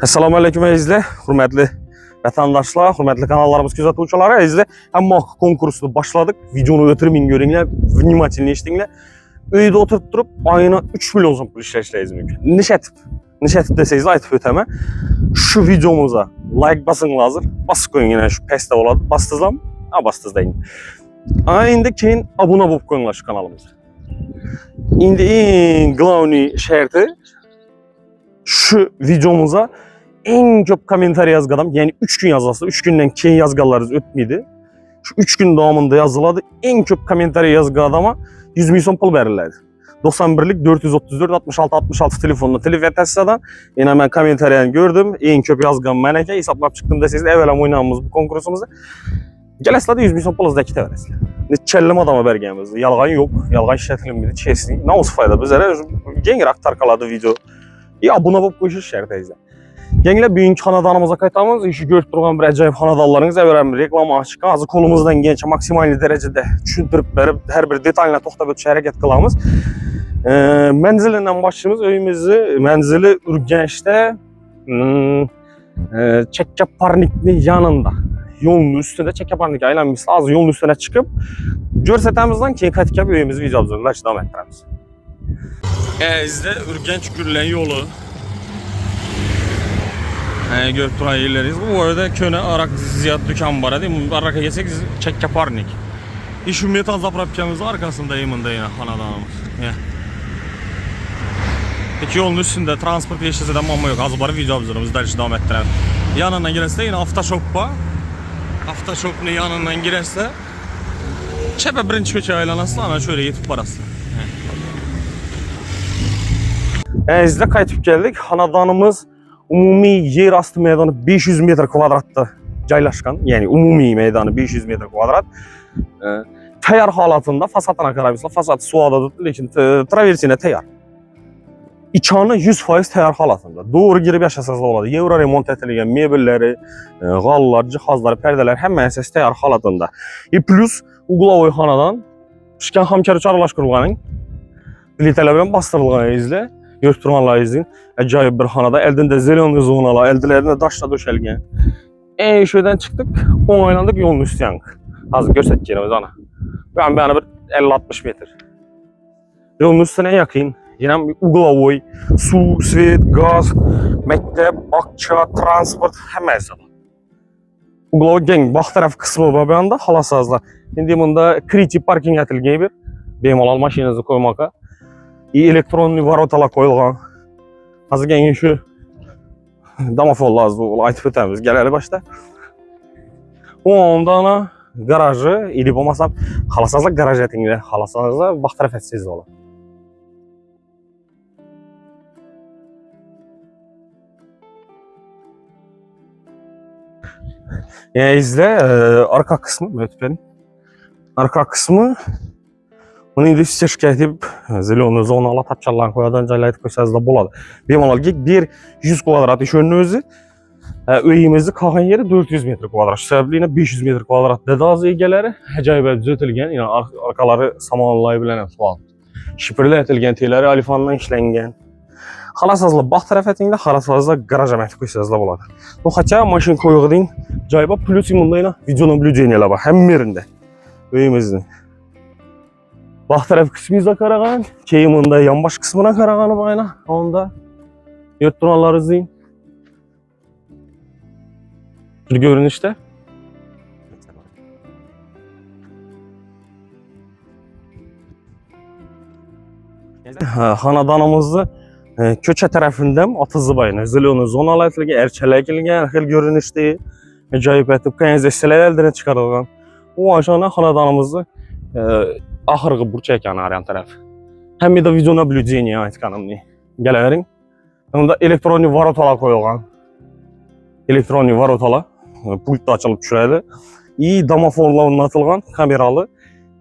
Assalamu alaykum əzizlər, hörmətli vətəndaşlar, hörmətli kanallarımız kuzatuvchilar, əzizlər. Hamma konkursunu başladık. Videonu ötürmeyin görünlər, vнимательно eşitinglər. Uyda oturup durup ayına 3 milyon son pul işləyəcəyiz mümkün. Neçə tip desəyiz aytıb ötəmə. Şu videomuza like basın lazım. Bas koyun yine şu peste oladı. Bastızlam, ha bastızdayın. İndi keyin abone olub koyunlar şu kanalımıza. İndi en glavni şərti şu videomuza en çok komentar yazgıdam. Yani 3 gün yazılsa, 3 günden keyin yazgalarız ötmedi. Şu 3 gün davamında yazıladı. En çok komentar yazgı adama 100 milyon pul verirlerdi. 91'lik 434 66 66 telefonla telif etəsidən yine ben komentaryan gördüm. En çok yazgan mənəkə hesaplap çıktım deseniz evvela oynamamız bu konkursumuzda. Gələsilə də 100 milyon pul zdakı təvərəsilə. Neçəllim adama bərgəmizdir. Yalğan yok. Yalğan işlətilmir. Kesin. Ne olsa fayda bizlərə gengir aktarkaladı video. Ya buna bak bu işi şərtə izlə. Gençler büyük xanadanımıza qayıtamız. İşi görüp durğan bir acayip xanadallarınız əvvələn reklam açıq. Azı kolumuzdan genç maksimal dərəcədə düşündürüb verib hər bir detalına toxtab ötüş hərəkət qılamız. Mənzilindən başlayımız. Öyümüzü mənzili Ürgəncdə Çəkəparnikli yanında. Yolun üstünde Çəkəparnik aylanmışsa az yolun üstüne çıkıp görsətəmizdən keyin qatikab öyümüzü videomuzda davam etdirəmiz. İzdə Ürgənc Gürlən yolu. Görüp duran yerleriyiz. Bu arada köne arak ziyad dükkan var. Araka yesek Çəkəparnik. İş metal zaprapkamızın arkasında yine xanadanımız. Peki yolun üstünde transport yeşilse de mamma yok. Az barı videomuzda devam ettirelim. Yanından girerse yine Avtoshop'a. Avtoshop'un yanından girerse Çepe birinci köçe aylanası ana şöyle yetip parası. Bizde qayıtıb geldik. Xanadanımız umumi yer astı meydanı 500 metr kvadratda caylaşkan. Yani umumi meydanı 500 metr kvadrat. Tayar halatında fasatına qarabısla fasat suadadır. Lekin traversiyine tayar. İçanı 100% tayar halatında. Doğru girib yaşasazlar oladı. Euro remont etilgen mebelleri, qallar, cihazlar, pərdelər həmmə tayar halatında. Plus Uglavoy xanadan Şikən Xamkarı çarlaşqırılğanın biletələrdən bastırılğanı izlə. Götürmanlar izin. Acayip bir xanada. Eldində zelon zonalar, eldilərində daşla döşəlgən. Şöydən çıxdıq, onaylandıq yolun üstü yanıq. Hazır görsək yerimiz ana. Ben bir 50-60 metr. Yolun üstüne yakın. Yine Uglavoy, su, svet, gaz, məktəb, bakça, transport, həməsi. Uglavoy geng, bax tərəf kısmı var bir anda, halasazlar. Şimdi bunda kritik parking etilgən bir. Bemalal maşininizi koymağa. Elektronlu varotala koyulğan. Hazır gengin şu damafol lazım, aytıb ötəmiz. Gələli başda. Ondan garajı, ilib olmasam, halasazlar garaj etinlə, halasazlar bax tərəf etsiz olur. İzle arka kısmı, mütbenin. Arka kısmı bunu indi şirkət edib zelonu zonalar tapçalarını koyadan caylayıb koysazda boladı. Bemalal bir 100 kvadrat iş önünü özü. Öyümüzü qalğan yeri 400 metr kvadrat. Səbəbli 500 metr kvadrat dədə az egeləri həcayibə düzəltilgən, yəni arkaları samanlayıb bilənəm sual. Şifrli etilgən teyləri alifandan işlənən. Halasazla bax tərəfətində, halasazla garaj əməkli koysazda boladı. Bu xaça maşın koyuğu deyin, cayba plus imundayla videonun blüceyini elə bax, həm yerində. Öyümüzün. Bax tərəf kısmıyla qarağan, keyimində yanbaş kısmına qarağanı bayına, onda yurtduranları izleyin. Bir görünüşte. Xanadanımızı köçə tərəfindən Atızı bayına, zelonu zonalar etilgən, erçələr gəlgən, xil görünüşdə, acayip etib, kanalizasiyalar əldən çıxarılğan. O aşağıdan xanadanımızı axırğı burç ekanı arayan tərəf. Həm də videona blüceyini ait kanımını gələrin. Onda elektroni varotala koyulğan. Elektroni varotala. Pultda açılıb düşürədi. İyi damafonla onatılğan kameralı.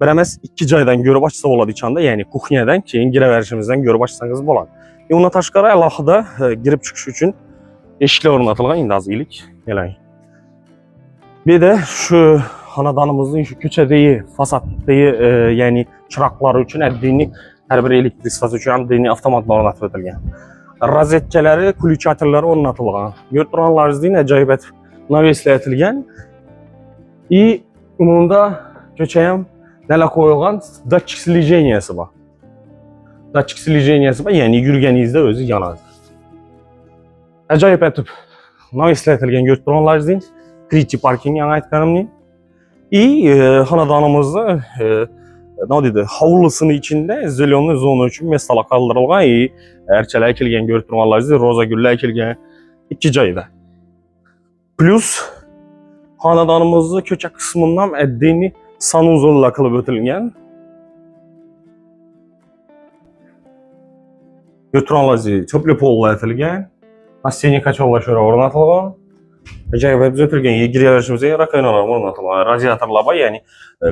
Bərəməz 2 caydan görüb açsa oladı içanda. Yəni kuxniyadan, keyin girə verişimizdən görüb açsanız boladı. Ona taşqara əlaqıda girib çıxış üçün eşiklər ornatılğan. İndi az ilik. Eləyin. Bir də şu xanadanımızın şu küçədiyi, fasaddiyi, yəni çıraqları üçün əddiyini hər bir elektrik sifası üçün əddiyini avtomatla ornatıb edilgən. rozetkalari, ключателлari o'rnatilgan. Görüb turganlaringizdek ajoyib etib naveslaytilgan. Bunda ko'cha ham nelar qo'yilgan, datchik слеженияsi bor. Datchik слеженияsi bor, ya'ni yurganingizda o'zi yonadi. Ajoyib etib naveslaytilgan görüb turganlaringizdek Kriti parking yana aytganimning. Xonadonimizni hovlisini içinde zelyonlu zona için mesela kaldırılgan erçeler ekilgen görüp turganlaringizdek roza güller ekilgen iki joyda. Plus xonadonimizni ko'cha qismidan oddiy sanuzollar qilib o'tilgan. Görüp turganlaringizdek to'pli pollar etilgan. Настенник ochuvlar o'rnatilgan. Ajoyib etib o'tilgan girishimizga rakoynalar o'rnatilgan. Radiatorlar bor, ya'ni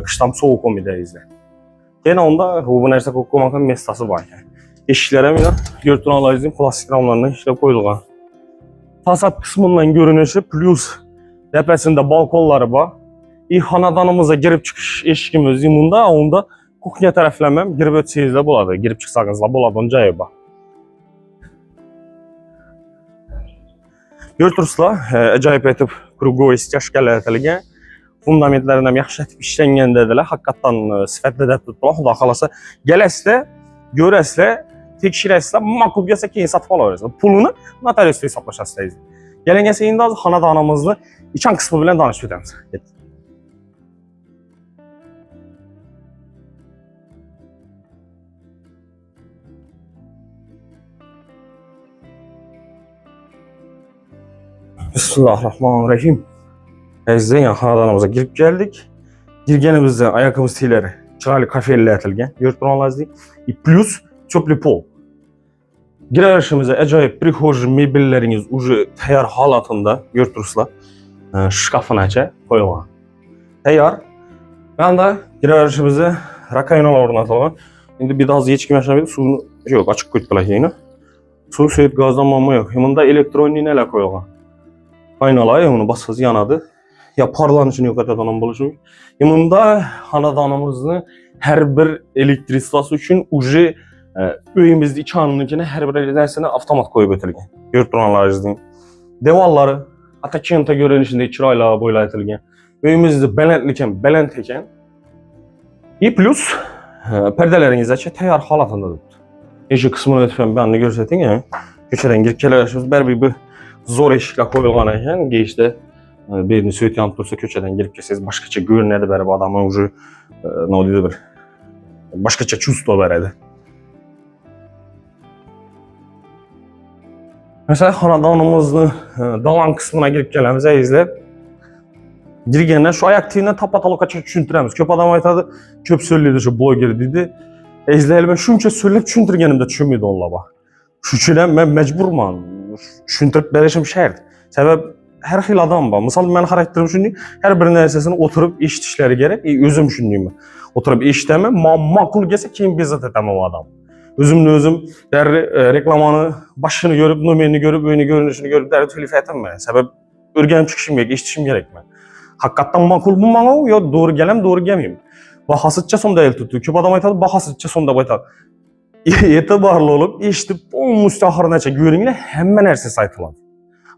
qishdan sovuq olmaydi. Gene onda bu narsa ko'magan mestasi bor ekan. Eshiklar ham görüp turganlaringizdek plastik ramlardan ishlab qo'yilgan. Fasad qismidan görünüşü plus tepesinde balkonları bor. Xonadonimizga girib chiqish eshigimiz bunda, onda kuxnya taraflama ham girib o'tsangizlar bo'ladi, girib chiqsangizlar bo'ladi, unda joyi bor. Görüp turibsizlar, ajoyib etib krugovoy stяжкалар etilgan. Fundamentlarini ham yaxshi etib ishlangan dedilar. Haqiqatan sifatli deb turibdilar. Xudo xolasa, kelasizlar, ko'rasizlar, tekshirasizlar, ma'qul kelsa keyin sotib olaverasizlar. Pulini notariusda hisoblashasiz. Kelingan endi hozir xonadonimizni ichan qismi bilan tanishib o'tamiz. Bismillahirrahmanirrahim. Azizlar, xonadonimizga girib keldik. Girganimizda oyoqimiz teglari chiroyli kafellar etilgan. Görüp turganlaringizdek, plus cho'pli pol. Girishimizda ajoyib prixожий mebellarimiz уже tayyor holatida görüp turibsizlar. Shkafini acha qo'yilgan. Tayyor. Bunda girishimizda rakoynalar o'rnatilgan. Endi biroz yechkim yashamaydi, suvni yo'q, ochib qo'yibdilar keyin. Suv suyib gazdan mamma yo'q. Bunda elektronli nelar qo'yilgan. Aynalar onu bassangiz yanadi. Ya parlanışını yo'qotadigan bo'lishi mumkin. Bunda xonadonimizni har bir elektristasi uchun уже uyimizning ichoninikini har bir narsani avtomat qo'yib o'tilgan. Görüp turganlaringizdek. Devorlari atakenta ko'rinishida chiroyli bo'ylab etilgan. Uyimizni balandlik ham baland ekan. Plus perdalaringiz tayyor holatida turibdi. Eshik qismini o'tib ham buni ko'rsating, ko'chadan kirib kelarishimiz baribir bir zo'r eshiklar qo'yilgan ekan. Girishda birini suyut yanib tursa ko'chadan kirib kelsangiz boshqacha ko'rinadi, baribir odamning уже nima deydi bir boshqacha чувство beradi. Mesela xonadonimizni dalan qismına girib kelamiz, azizlar. Girganda shu oyoq tiyini tapa-taloqacha tushuntiramiz. Ko'p odam aytadi, ko'p so'zlaydi shu bloger deydi. Azizlar, men shuncha so'zlab tushuntirganimda tushunmaydi onlar bor. Shuning uchun ham men majburman. Tushuntirib berishim shart. Sabab har xil odam bor. Misol men xarakterim shunday, har bir narsasini o'tirib eshitishlari kerak. O'zim shundayman. O'tirib eshitaman, ma'qul kelsa keyin bezat etaman odam. Özümle özüm reklamını başını görüp, numarini görüp, oyunu görünüşünü görüp derdi telif etmem. Sebep örgənib çıxışım gerek, eşitişim gerek ben. Hakikaten makul bu bana ya doğru gelem, doğru gelmeyeyim. Bahasıtça sonda el tuttu. Köp adam aytadı, bahasıtça sonda baytadı. Etibarlı olup, eşitip, onun müstahırınaça görünüyle hemen herses aytıladı.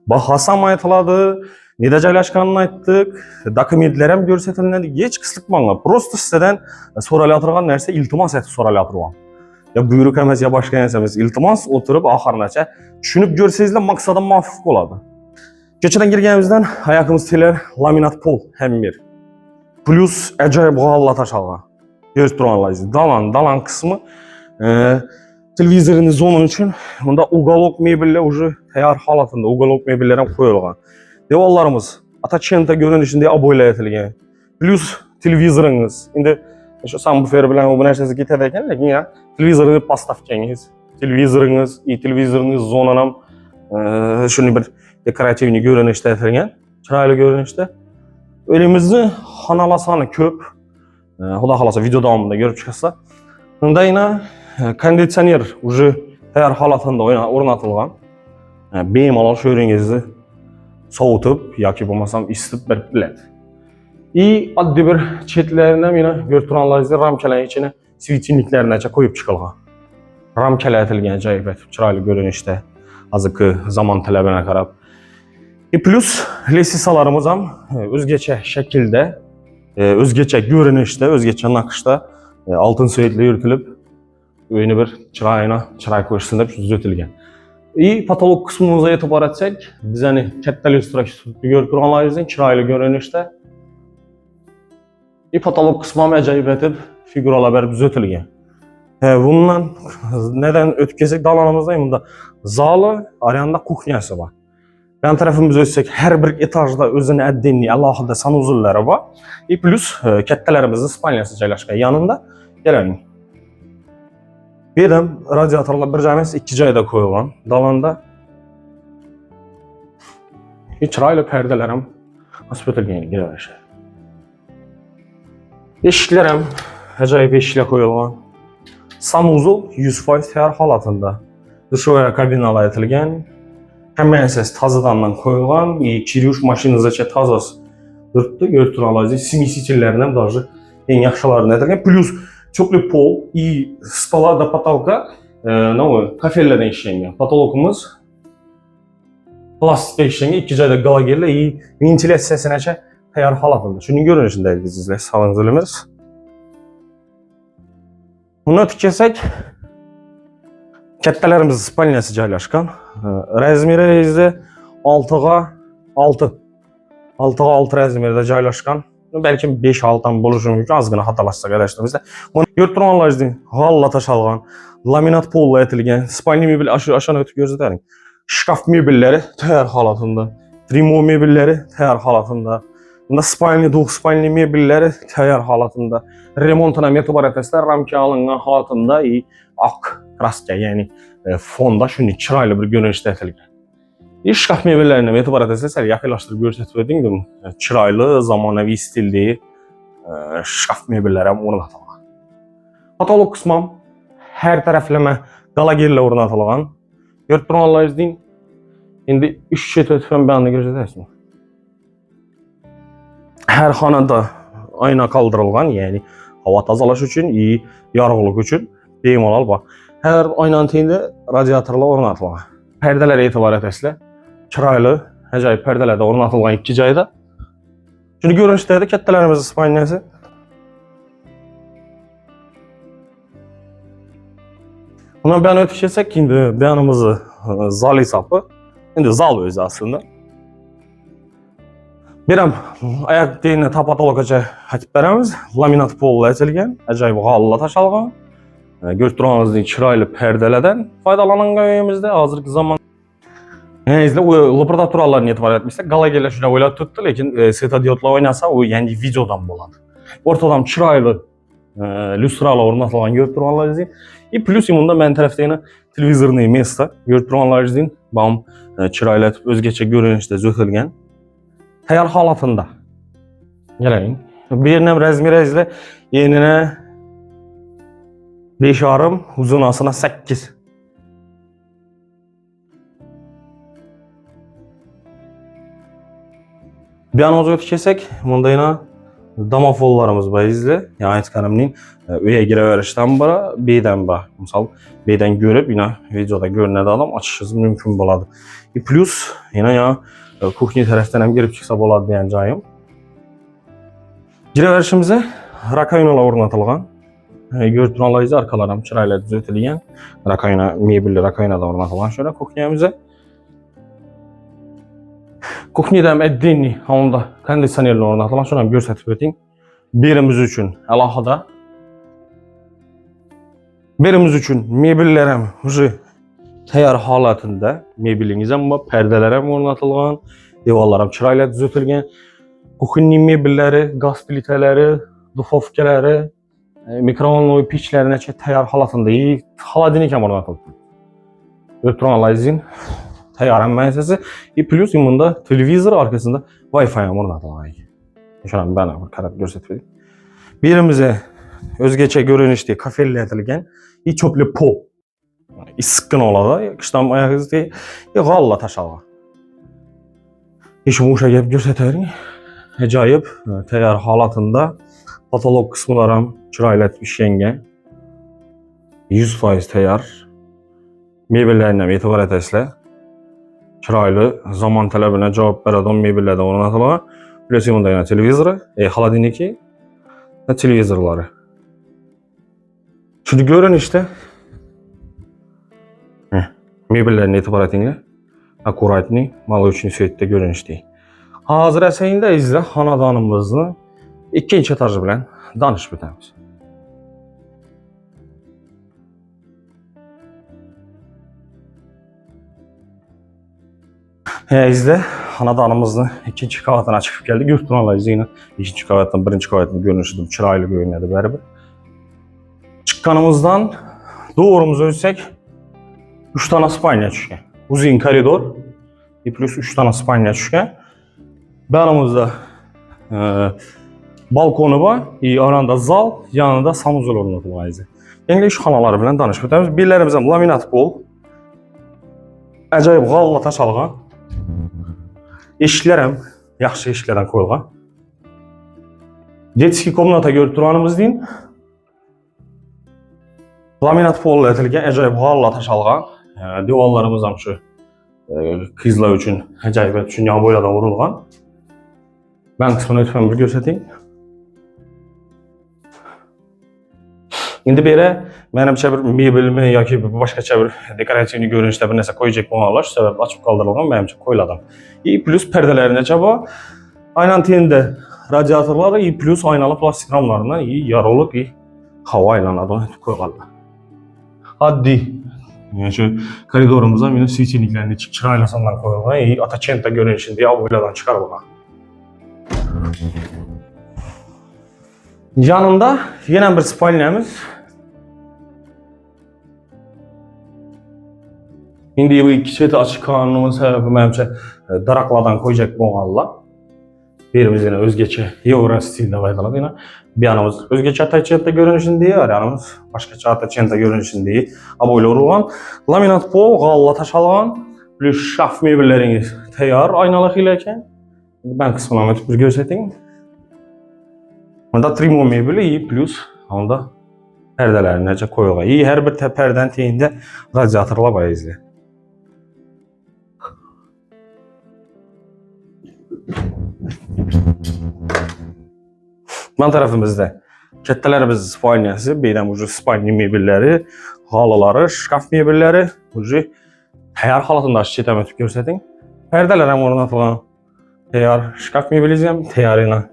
Bahasam aytıladı, nede joylashganini ayttık, dokumentler ham görsetildi. Hiç kıslık bana. Prosto sizden soralayotgan narsa iltimos etib soralayotgan. Ya buyruk emas, ya başka narsa emas. İltimos o'tirib oxirigacha tushunib ko'rsangizlar maqsadim muvaffaq bo'ladi. Ko'chadan kirganimizdan oyoqimiz telar laminat pol ham bir. Plus ajoyib g'alla tashalgan. Ko'rib turganlaringiz. Dalan qismi televizorning zona uchun bunda uголок mebellar уже tayyor holatida, uголок mebellar ham qo'yilgan. Devorlarimiz atachenta ko'rinishida abo'ylar etilgan. Plus televizoringiz. Endi shu subwoofer bilan bu narsasi ketadi ekan, lekin ya televizorni postavkangiz, televizoringiz zonan ham shunday bir dekorativni ko'rinishda etilgan, chiroyli ko'rinishda. Uyimizni xonalar soni ko'p. Xudo xolasa video davomida ko'rib chiqasizlar. Unda yana konditsioner уже tayyor holatida o'rnatilgan. Bemalol shu yeringizni sovutib yoki bo'lmasam isitib berib biladi. Oddiy bir chetlarini ham yana ko'rib turganlaringizdek ramkalarning ichine svetильniklarni qo'yib chiqilgan. Ramkalar etilgan ajoyib chiroyli ko'rinishda. hazırki zaman tələbinə qarab. Plus lesisalarımız ham özgəçə şəkildə, özgəçə görünüşdə, özgəçə naqşda altın svetlə yürütülüb öyle bir çıray koşusunda düzəltilgan. Patolog kısmımıza etibar etsək, biz hani katta illüstrativ görüb turğanlarımızın çıraylı görünüşdə patolog kısmı ham acayip etib figuralar bərib düzəltilgan. Bundan neden ötkəsək dalanımızda bunda zalı, arayanda kuxnyası var. Yan tarafımız ölsək, hər bir etajda özünə əddiğini, Allah'da sanuzulları var. Plus kəttələrimizin spalniyası caylaşqan yanında gələyin. Birəm radiatorlar bir cəməsi 2 cayda koyulan dalanda çıraylı pərdələrim aspetilgəni girəşir. Eşiklərəm acayip eşiklə koyulan. Sanuzul 100% təyar halatında. Dışarıya kabinalar etilgən. Həmən səs tazıdandan koyulan, kiriş maşinizəcə tazası dırtdı, götürüləyici simisiçillərindən daha en yaxşılarını etilgən. Plus çoklu pol, stola da patolka, kafellərdən işləyən. Patologumuz plastikdə işləyən, 2 cayda qala gəllə, ventilasiyasinəcə təyar halatında. Şunun görünüşündəyik izləyiciler, sağlığınız ölümüz. Bunu ötkəsək, kəttələrimiz spalniyası caylaşqan. Rəzmiri izlə 6'a 6 rəzmirdə caylaşqan. Belki 5-6'dan buluşum mümkün, azgına hatalaşsaq eləşdirimizdə. Bunu görtürənlər izləyin, halla taşalğan, laminat polla etilgən, spalni mebel aşağı ötüb gözlədərin. Şkaf mebelləri təyar halatında, trimo mebelləri təyar halatında, spalni mebelləri təyar halatında, remontuna metibar etəslər ramki alınğan halatında ak kraska, yəni fonda şunu çıraylı bir görünüşdə etilgən. Şkaf mebellərinə etibar edəsələr, yaxınlaşdırıb göstərdim, çıraylı, zamanəvi stilli şkaf mebellərə ornatılған. Patolog qısmam hər tərəfləmə qala yerlə ornatılған. Görtürənlər izləyin. İndi 3 şet ötüfən bəyanını göstərəsiniz. Hər xanada ayna qaldırılған, yəni hava tazalaş üçün, yarğılıq üçün bemalal bax. Hər aynanın teyində radiatorlar ornatılған. Pərdələrə etibar etəsələr, çıraylı, acayip pərdelərdə ornatılған 2 cayda. Şimdi görünüşdədir kəttələrimizin spalniyası. Buna bəyan ötkəsək, indi bəyanımızı zal hesabı, indi zal özü aslında. Birəm ayaq deyinə tapatoloqaca həkiblərimiz laminat polla etilgən, acayip qalla taşalğan. Görtürənizin çıraylı pərdələrdən faydalanan qövmümüzdə hazırki zaman laboratoriyalarını etibar etmişsə, qala gələ şuna öyle tutdu, lakin svetodiodla oynasa o yəni videodan boladı. Ortadan çıraylı lüstralı ornatılan görtürənlər izləyin. Plus imunda mən tərəfdə yenə televizorlu mesda görtürənlər izləyin. Bam çıraylı özgəçə görünüşdə zötülgən. Təyar halatında. Gələyin. Birinə rəzmirə izlə, yeninə 5,5, uzunasına 8. Bəyanımızı ötkəsək, bunda yenə damafollarımız var izlə. Yəni aytqanımın öyə girə verişdən bara, B'dən bax. Misal B'dən görüb, yenə videoda görünədə adam açışınız mümkün boladı. Plus, yenə ya kuxni tərəfdən həm girib çıxsa boladı deyəcəyim. Girə verişimizə rakaynalar ornatılğan. Görtürənlər arkalarım çırayla düzəltilgən. Rakayna, mebelli rakayna da ornatılğan şöyle kuxniyamıza. Kuxniyada əddiğini, onda kondisionerlə ornatılan şuna göstərib öteyim. Birimiz üçün əlahada. Birimiz üçün mebellərim təyar halatında, mebelinizəm var, pərdələrim ornatılğan, devallarım çırayla düzəltilgən. Kuxni mebelləri, qaz plitələri, dufovkaları, mikrofonlu piçlərinə təyar halatında, xaladinikəm ornatılıb. Görtürənlər izin. Təyarın müəssisəsi, plus imunda televizor arkasında Wi-Fi ornatılған. Şuna ben qarab göstərdim. Birimizə özgəçə görünüşdə kafellə etilgən, çöplü pol. Sıqqın oladı, qışdan ayaq izdə, qalla taşalı. İşimi uşa gəlib göstərim. Acayip təyar halatında patolog qismlərim çırayla işləyən 100% təyar. Mebellərinə etibar etəsələr. chiroyli, zamon talabına javob beradigan mebellardan o'rnatilgan. Plus bunda yana televizori, xolodilniki va televizorlari. Shuni ko'rinishda mebellarni e'tibor etinglar. Akkuratni, молочный svetda ko'rinishdi. Hozir esa endi izla xonadonimizni ikkinchi etaji bilan tanishib o'tamiz. İzle, xonadonimizni ikkinchi qavatına chiqib keldik. Yurtdoshlarimiz yine ikkinchi qavatdan birinchi qavatni ko'rinishida chiroyli ko'rinadi baribir. Chiqqanimizdan doğrumuz o'tsak 3 tane spalnya tushgan. Uzun koridor plus 3 tane spalnya tushgan. Yanımızda balkonu var, aranda zal, yanında sanuzel o'rnatilgan izi. Endi ish xonalari bilan tanishib o'tamiz. Bellarimiz ham laminat pol. Ajoyib g'alla tashalgan. Eshiklar ham yaxshi eshiklardan qo'yilgan. Детский komnata ko'rib turganimiz deyin. Laminat pol etilgan, ajoyib g'alla tashalgan. Devorlarimiz ham shu qizlar uchun ajoyib tushungan bo'ylardan urilgan. Ben kısmını lütfen bir göstereyim. Şimdi beri menimcha bir mebelmi yoki boshqacha bir dekorativ ko'rinishda bir narsa qo'yajak bo'lganlar shu sabab ochib qoldirilgan menimcha qo'yiladi. Plus perdalarigacha bor. Aynan tenda radiatorlari plus aynalı plastik ramlardan yorug'lik havo aylanadi qo'yilgan. Oddiy. Yani şu koridorumuzda yine svetliklarni chiroyli sonlar qo'yilgan. Atachenta ko'rinishida bo'ylardan chiqarilgan. Yanında yine bir spalnyamiz. Şimdi bu iki çeti açık kanunun sebebi menimcha daraklardan koyacak bo'lganlar. Birimiz yine özgeçe Euro stilinde baydalar yine. Bir yanımız özgeçe atachenta görünüşünde, yanımız başkaça atachenta görünüşünde. Aboyla urulgan. Laminat pol, g'alla tashalgan. Plus şaf mebelleriniz tayyor aynalı ileken. Ben kısmına ötüp bir göstereyim. Onda trimo mebeli plus onda perdelerine koyulgan. Her bir perden teyinde radyatorlar var izle. Ben tarafımızda kettelerimiz spalnyası, beyden ucu spalnya mebelleri, halıları, şkaf mebelleri, ucu tayyor halatında çetem ötüp göstereyim. Perdeler hem ornatılan tayyor şkaf mebelizm tayyorina.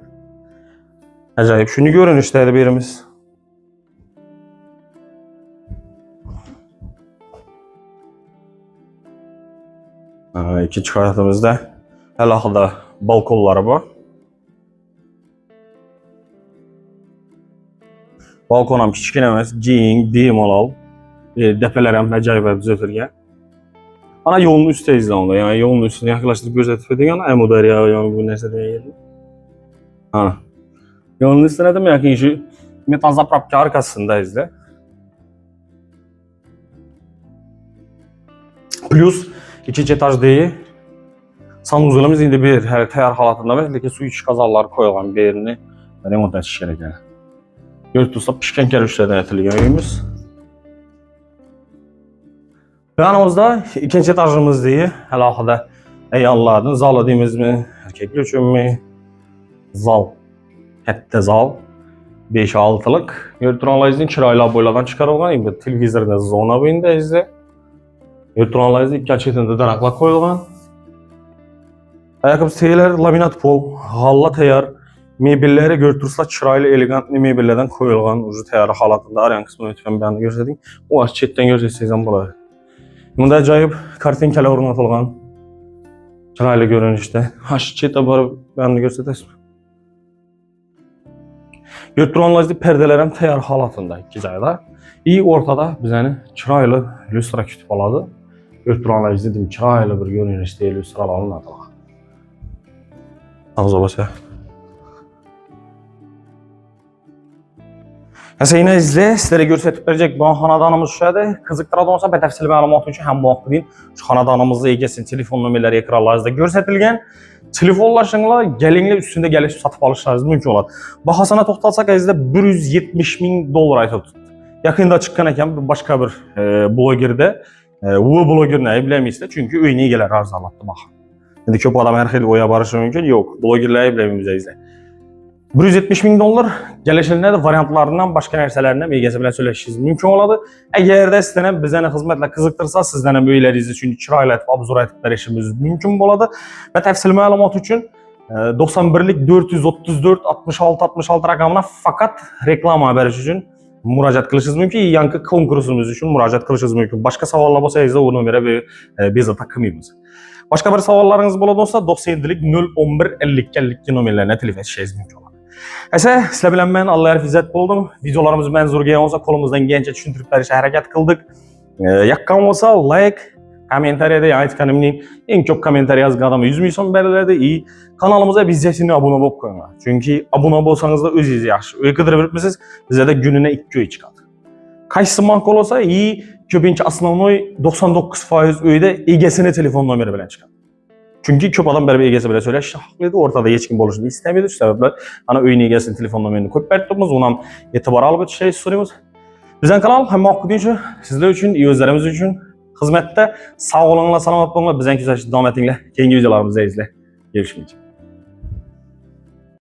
Acayip. Şunu görünüşteydi birimiz. İkinci karatımızda alohida balkonları var. Balkon ham kichkina emas, keng, bemalol. Depalar ham ajoyib tuzatilgan. Ana yo'lning ustida onda, ya'ni yo'lning ustini yaqinlashtirib ko'rsatib bergan Amudaryo yo'li bu narsa degan yerda. Ana. Yo'lning ustida dedim yoki shu metal zapravka arkasında izle. Plus ikinci etajdagi sanuzelimiz endi bir tayyor holatida emas, lekin suv ichish qozonlari qo'yilgan bu yerini remont etish kerak ekan. Ko'rib tursa pishgan karushlardan etilgan uyimiz. Yanımızda ikinci etajimizdagi alohida ayollarning zali deymizmi, erkaklar uchunmi? Zal. Katta zal. 5-6'lık. Yurtdoshlarning chiroyli bo'ylardan chiqarilgan. Endi televizorda zona bo'yida izle. Yurtdoshlarning ikki chetida daraxtlar qo'yilgan. Ayakkabı siteler laminat pol, g'alla tayyor. Mebelleri ko'rib tursa chiroyli elegant mebellardan qo'yilgan, uji tayyor holatida aryan qismini o'tgan bani ko'rsating. U chetdan ko'rsatsangiz ham bo'ladi. Bunda ajoyib kartinkalar o'rnatilgan. Chiroyli ko'rinishda. Shu chetda borib bani ko'rsatasiz. Yurtdoshlarning perdeler ham tayyor holatida ikki joyda. O'rtada bizani chiroyli lyustra kutib oladi. Yurtdoshlarning chiroyli bir ko'rinishda lyustralar olinadi. Ağzı başa. Yine izle, sizlere gösterip verecek bu xonadonimiz şöyle. Qiziqtiradigan olsa batafsil ma'lumot uchun ham muvaffaqin şu xonadonimizni egasini telefon nomerlari ekranlaringizda ko'rsatilgan. Telefonlashinglar, kelinglar üstünde gelişip satıp alışlarınız mümkün olur. Bahasına to'xtalsak izle $170.000 aytib. Yaqinda chiqqan ekan başka bir blogerda Bu bloger ne bilemeyizler çünkü uyni egeler arzalattı bak. Şimdi köp adam her xil oya barışı mümkün yok. Blogerler bilemeyimiz izle. $170.000 gəlişində də variantlarından başqa nərsələrindən egəsi bilan söyləşişiniz mümkün oladı. Əgər də sizdən bizə xidmətlə qızıqdırsa, sizdən böyləriz üçün kirayə obzor etib işimiz mümkün oladı. Və təfsil məlumat üçün 91'lik 434 66 66 rəqəminə faqat reklam haberi üçün müraciət qilishiniz mümkün. Yankı konkursumuz üçün müraciət qilishiniz mümkün. Başqa savollar bolsa, o nömrəyə bezə takmayımız. Başqa bir savollarınız bo'ladisa 97'lik 011 52 52 nömrələrinə telefon etişiniz mümkün olur. Əsə, sizlə bilən mən Allah izzət oldum. Videolarımız mənzur gələn olsa kolumuzdan gəncə düşündürüb verişə hərəkət qıldıq. Yaqqan olsa like, kommentariyada yani kanalımın en çok komentar yazgan adamı 100 milyon belirledi. Kanalımıza bizcesini abone olup koyun. Çünkü abone olsanız da öz yaxşı. Öyle kadar bilmişsiniz bize de gününe 2 öy çıkar. Kaysı marka olsa iyi köpinci aslanlığı 99% öyde egesine telefon numara bilen çıkar. Çünkü köp adam beraber egesi bile söyler şahlıydı ortada hiç kim oluşunu istemiyordu. Şu sebeple ana öyün egesinin telefon numarını koyup verdiğimiz ondan etibar alıp şey soruyoruz. Bizden kanal hem hakkı deyince sizler için, iyi özlerimiz için hizmette sağ olunla, salamat olunla bizden güzel devam etinle. Yeni videolarımızda izle. Görüşmek üzere.